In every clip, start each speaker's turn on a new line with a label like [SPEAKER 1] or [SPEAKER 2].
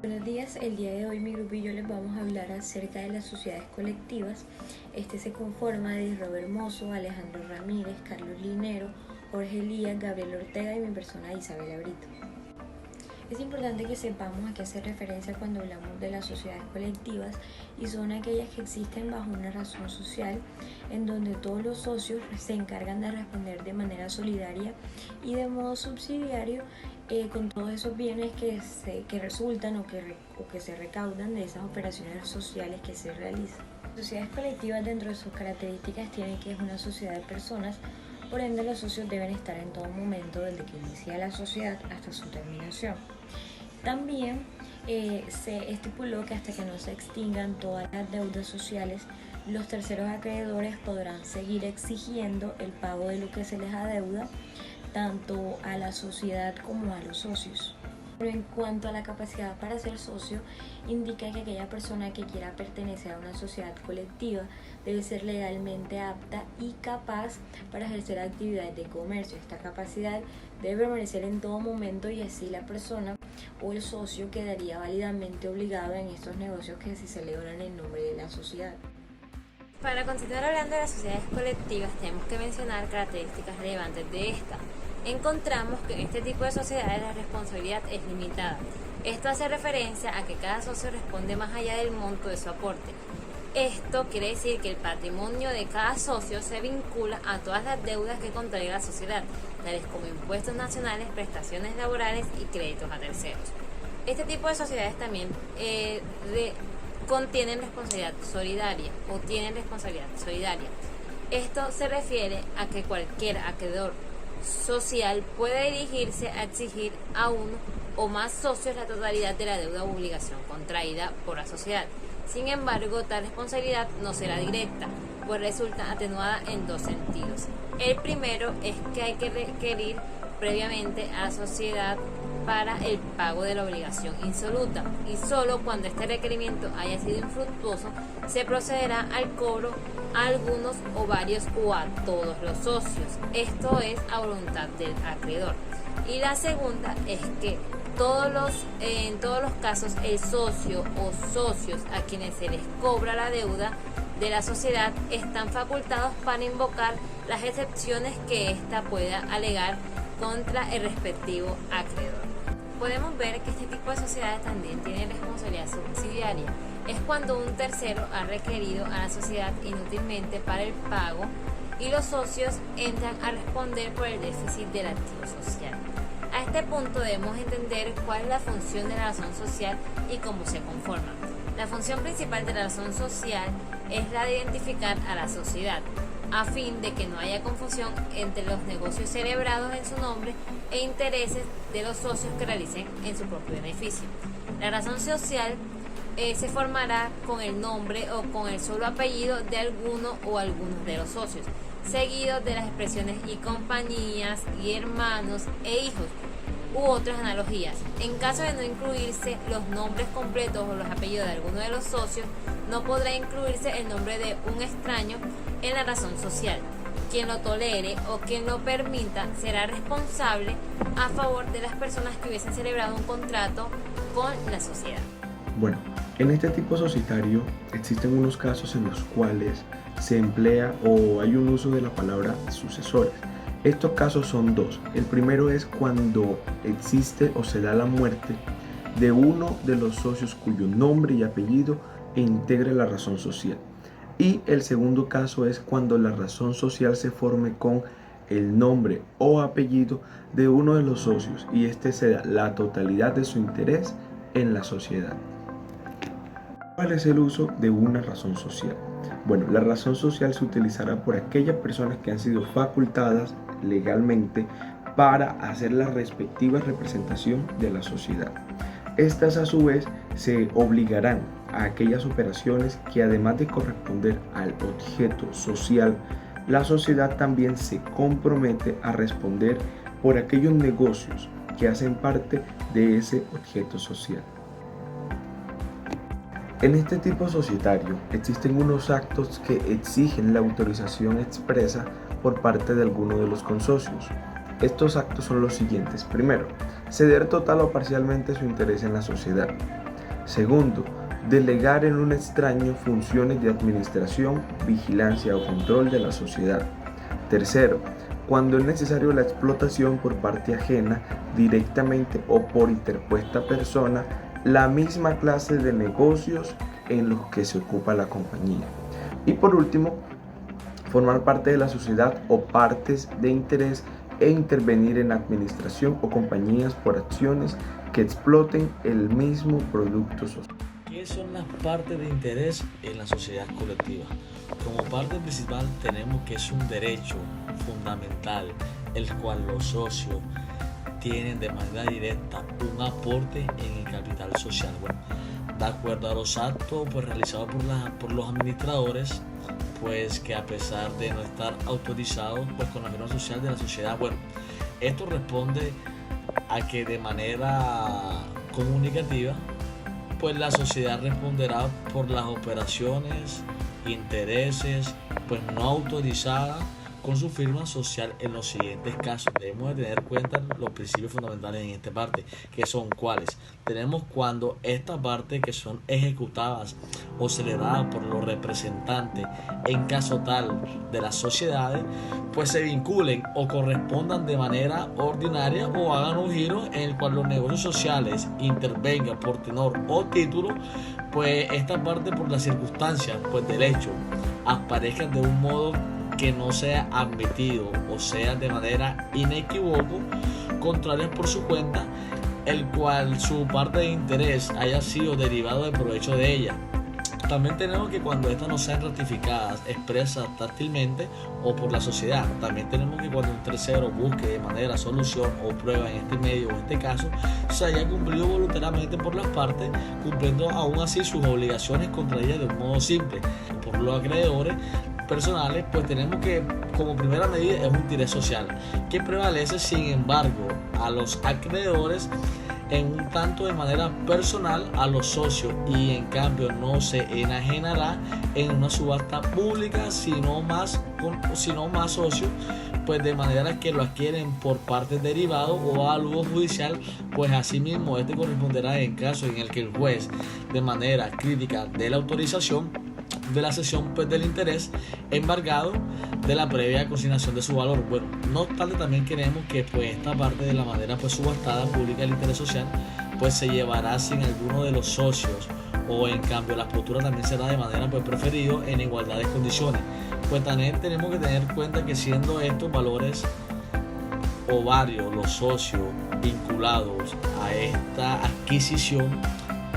[SPEAKER 1] Buenos días, el día de hoy mi grupo y yo les vamos a hablar acerca de las sociedades colectivas. Este se conforma de Robert Mozo, Alejandro Ramírez, Carlos Linero, Jorge Elías, Gabriel Ortega y mi persona Isabela Brito. Es importante que sepamos a qué hace referencia cuando hablamos de las sociedades colectivas, y son aquellas que existen bajo una razón social en donde todos los socios se encargan de responder de manera solidaria y de modo subsidiario con todos esos bienes que resultan o que se recaudan de esas operaciones sociales que se realizan. Las sociedades colectivas, dentro de sus características, tienen que es una sociedad de personas. Por ende, los socios deben estar en todo momento, desde que inicia la sociedad hasta su terminación. También se estipuló que hasta que no se extingan todas las deudas sociales, los terceros acreedores podrán seguir exigiendo el pago de lo que se les adeuda, tanto a la sociedad como a los socios. Pero en cuanto a la capacidad para ser socio, indica que aquella persona que quiera pertenecer a una sociedad colectiva debe ser legalmente apta y capaz para ejercer actividades de comercio. Esta capacidad debe permanecer en todo momento, y así la persona o el socio quedaría válidamente obligado en estos negocios que se celebran en nombre de la sociedad.
[SPEAKER 2] Para continuar hablando de las sociedades colectivas, tenemos que mencionar características relevantes de esta. Encontramos que en este tipo de sociedades la responsabilidad es limitada. Esto hace referencia a que cada socio responde más allá del monto de su aporte. Esto quiere decir que el patrimonio de cada socio se vincula a todas las deudas que contrae la sociedad, tales como impuestos nacionales, prestaciones laborales y créditos a terceros. Este tipo de sociedades también contienen responsabilidad solidaria o tienen responsabilidad solidaria. Esto se refiere a que cualquier acreedor social puede dirigirse a exigir a uno o más socios la totalidad de la deuda o obligación contraída por la sociedad. Sin embargo, tal responsabilidad no será directa, pues resulta atenuada en dos sentidos. El primero es que hay que requerir previamente a la sociedad para el pago de la obligación insoluta, y solo cuando este requerimiento haya sido infructuoso se procederá al cobro a algunos o varios o a todos los socios, esto es a voluntad del acreedor. Y la segunda es que en todos los casos el socio o socios a quienes se les cobra la deuda de la sociedad están facultados para invocar las excepciones que ésta pueda alegar contra el respectivo acreedor. Podemos ver que este tipo de sociedades también tienen responsabilidad subsidiaria. Es cuando un tercero ha requerido a la sociedad inútilmente para el pago y los socios entran a responder por el déficit del activo social. A este punto debemos entender cuál es la función de la razón social y cómo se conforma. La función principal de la razón social es la de identificar a la sociedad, a fin de que no haya confusión entre los negocios celebrados en su nombre e intereses de los socios que realicen en su propio beneficio. La razón social se formará con el nombre o con el solo apellido de alguno o algunos de los socios, seguidos de las expresiones y compañías y hermanos e hijos u otras analogías. En caso de no incluirse los nombres completos o los apellidos de alguno de los socios, no podrá incluirse el nombre de un extraño en la razón social. Quien lo tolere o quien lo permita será responsable a favor de las personas que hubiesen celebrado un contrato con la sociedad.
[SPEAKER 3] Bueno, en este tipo societario existen unos casos en los cuales se emplea o hay un uso de la palabra sucesores. Estos casos son dos. El primero es cuando existe o se da la muerte de uno de los socios cuyo nombre y apellido integre la razón social. Y el segundo caso es cuando la razón social se forme con el nombre o apellido de uno de los socios y este se da la totalidad de su interés en la sociedad. ¿Cuál es el uso de una razón social? Bueno, la razón social se utilizará por aquellas personas que han sido facultadas legalmente para hacer la respectiva representación de la sociedad. Estas a su vez se obligarán a aquellas operaciones que, además de corresponder al objeto social, la sociedad también se compromete a responder por aquellos negocios que hacen parte de ese objeto social. En este tipo societario existen unos actos que exigen la autorización expresa por parte de alguno de los consocios. Estos actos son los siguientes. Primero, ceder total o parcialmente su interés en la sociedad. Segundo, delegar en un extraño funciones de administración, vigilancia o control de la sociedad. Tercero, cuando es necesario la explotación por parte ajena, directamente o por interpuesta persona, la misma clase de negocios en los que se ocupa la compañía. Y por último, formar parte de la sociedad o partes de interés e intervenir en administración o compañías por acciones que exploten el mismo producto social.
[SPEAKER 4] ¿Qué son las partes de interés en la sociedad colectiva? Como parte principal tenemos que es un derecho fundamental, el cual los socios tienen de manera directa un aporte en el capital social. Bueno, de acuerdo a los actos realizados por los administradores, pues que a pesar de no estar autorizados con la firma social de la sociedad, bueno, esto responde a que de manera comunicativa, pues la sociedad responderá por las operaciones, intereses, pues no autorizadas con su firma social en los siguientes casos. Debemos de tener en cuenta los principios fundamentales en esta parte, que son cuáles. Tenemos cuando estas partes que son ejecutadas o celebradas por los representantes en caso tal de las sociedades, pues se vinculen o correspondan de manera ordinaria o hagan un giro en el cual los negocios sociales intervengan por tenor o título, pues esta parte por las circunstancias pues del hecho aparezcan de un modo que no sea admitido o sea de manera inequívoco, contrarias por su cuenta, el cual su parte de interés haya sido derivado del provecho de ella. También tenemos que cuando estas no sean ratificadas, expresas táctilmente o por la sociedad. También tenemos que cuando un tercero busque de manera solución o prueba en este medio o en este caso, se haya cumplido voluntariamente por las partes, cumpliendo aún así sus obligaciones contra ellas de un modo simple. Por los acreedores personales, pues tenemos que como primera medida es un interés social que prevalece, sin embargo, a los acreedores en un tanto de manera personal a los socios, y en cambio no se enajenará en una subasta pública sino más socios, pues de manera que lo adquieren por partes derivadas o algo judicial, pues asimismo este corresponderá en caso en el que el juez de manera crítica de la autorización de la cesión pues del interés embargado de la previa consignación de su valor. Bueno, no obstante, también queremos que pues esta parte de la manera pues subastada pública del interés social pues se llevará sin alguno de los socios, o en cambio la postura también será de manera pues preferido en igualdad de condiciones. Pues también tenemos que tener en cuenta que siendo estos valores o varios los socios vinculados a esta adquisición,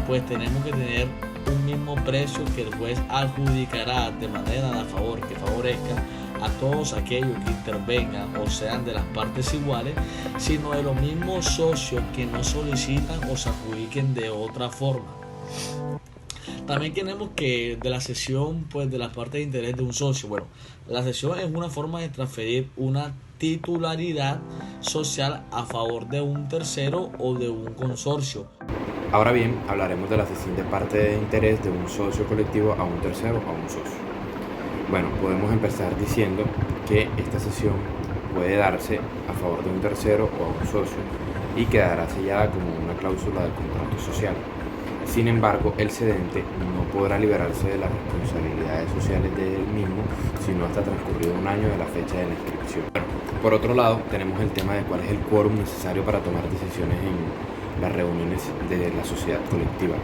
[SPEAKER 4] pues tenemos que tener un mismo precio que el juez adjudicará de manera a favor que favorezca a todos aquellos que intervengan o sean de las partes iguales, sino de los mismos socios que no solicitan o se adjudiquen de otra forma. También tenemos que de la cesión pues de las partes de interés de un socio. Bueno, la cesión es una forma de transferir una titularidad social a favor de un tercero o de un consorcio.
[SPEAKER 5] Ahora bien, hablaremos de la cesión de parte de interés de un socio colectivo a un tercero o a un socio. Bueno, podemos empezar diciendo que esta cesión puede darse a favor de un tercero o a un socio y quedará sellada como una cláusula del contrato social. Sin embargo, el cedente no podrá liberarse de las responsabilidades sociales del mismo sino hasta transcurrido un año de la fecha de la inscripción. Por otro lado, tenemos el tema de cuál es el quórum necesario para tomar decisiones en las reuniones de la sociedad colectiva.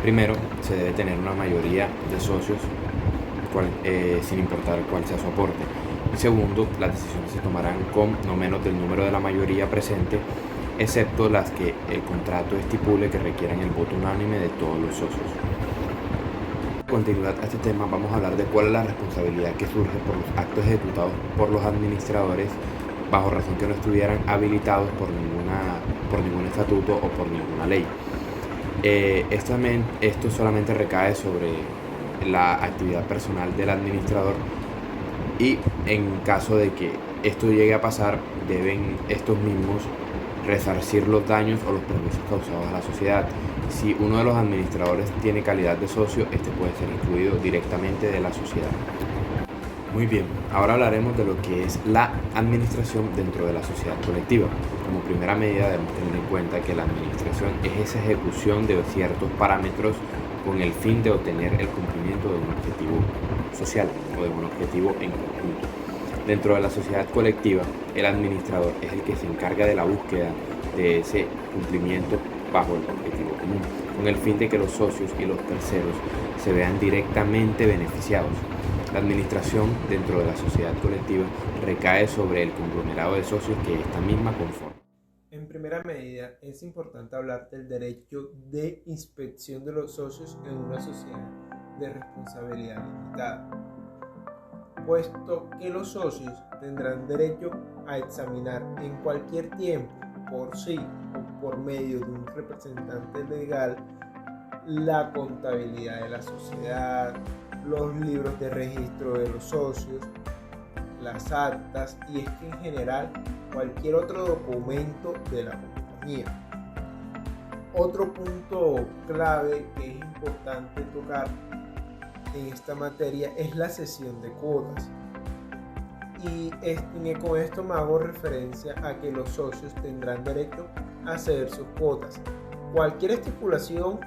[SPEAKER 5] Primero, se debe tener una mayoría de socios sin importar cuál sea su aporte. Y segundo, las decisiones se tomarán con no menos del número de la mayoría presente, excepto las que el contrato estipule que requieran el voto unánime de todos los socios. En continuidad a este tema, vamos a hablar de cuál es la responsabilidad que surge por los actos ejecutados por los administradores bajo razón que no estuvieran habilitados por ningún estatuto o por ninguna ley. Esto solamente recae sobre la actividad personal del administrador, y en caso de que esto llegue a pasar, deben estos mismos resarcir los daños o los perjuicios causados a la sociedad. Si uno de los administradores tiene calidad de socio, este puede ser excluido directamente de la sociedad. Muy bien, ahora hablaremos de lo que es la administración dentro de la sociedad colectiva. Como primera medida debemos tener en cuenta que la administración es esa ejecución de ciertos parámetros con el fin de obtener el cumplimiento de un objetivo social o de un objetivo en conjunto. Dentro de la sociedad colectiva, el administrador es el que se encarga de la búsqueda de ese cumplimiento bajo el objetivo común, con el fin de que los socios y los terceros se vean directamente beneficiados. La administración dentro de la sociedad colectiva recae sobre el conglomerado de socios que esta misma conforma.
[SPEAKER 6] En primera medida, es importante hablar del derecho de inspección de los socios en una sociedad de responsabilidad limitada, puesto que los socios tendrán derecho a examinar en cualquier tiempo, por sí o por medio de un representante legal, la contabilidad de la sociedad, los libros de registro de los socios, las actas y es que en general cualquier otro documento de la compañía. Otro punto clave que es importante tocar en esta materia es la cesión de cuotas. Y con esto me hago referencia a que los socios tendrán derecho a ceder sus cuotas. Cualquier estipulación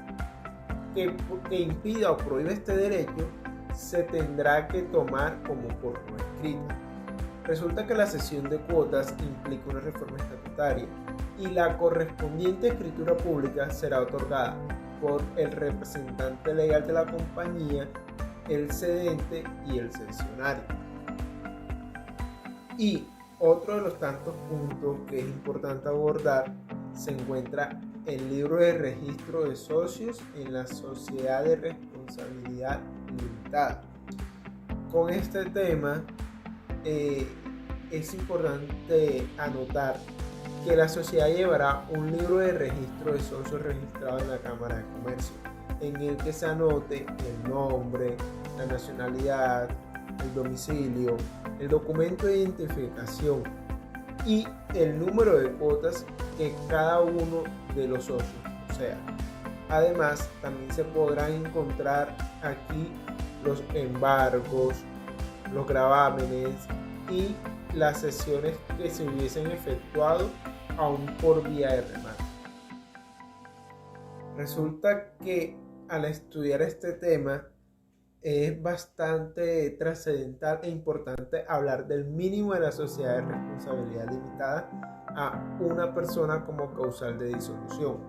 [SPEAKER 6] que impida o prohíba este derecho se tendrá que tomar como por no escrita. Resulta que la cesión de cuotas implica una reforma estatutaria y la correspondiente escritura pública será otorgada por el representante legal de la compañía, el cedente y el cesionario. Y otro de los tantos puntos que es importante abordar se encuentra el libro de registro de socios en la sociedad de responsabilidad limitada. Con este tema es importante anotar que la sociedad llevará un libro de registro de socios registrado en la Cámara de Comercio, en el que se anote el nombre, la nacionalidad, el domicilio, el documento de identificación y el número de cuotas que cada uno de los socios posea. Además, también se podrán encontrar aquí los embargos, los gravámenes y las cesiones que se hubiesen efectuado aún por vía de remate. Resulta que al estudiar este tema es bastante trascendental e importante hablar del mínimo de la sociedad de responsabilidad limitada a una persona como causal de disolución,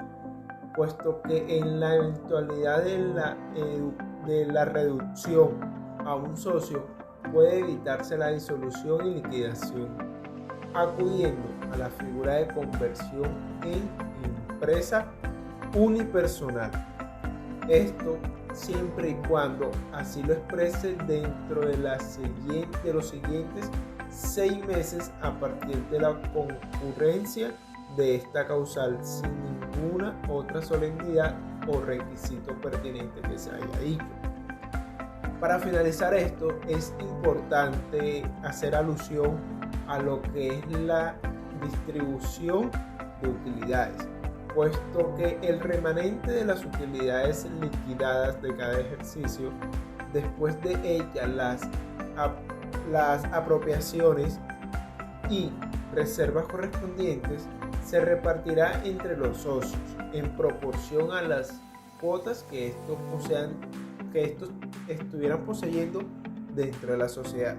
[SPEAKER 6] puesto que en la eventualidad de la reducción a un socio puede evitarse la disolución y liquidación acudiendo a la figura de conversión en empresa unipersonal. Esto siempre y cuando así lo exprese dentro de los siguientes 6 meses a partir de la concurrencia de esta causal sin ninguna otra solemnidad o requisito pertinente que se haya dicho. Para finalizar esto, es importante hacer alusión a lo que es la distribución de utilidades, puesto que el remanente de las utilidades liquidadas de cada ejercicio, después de ellas las apropiaciones y reservas correspondientes, se repartirá entre los socios en proporción a las cuotas que estos estuvieran poseyendo dentro de la sociedad.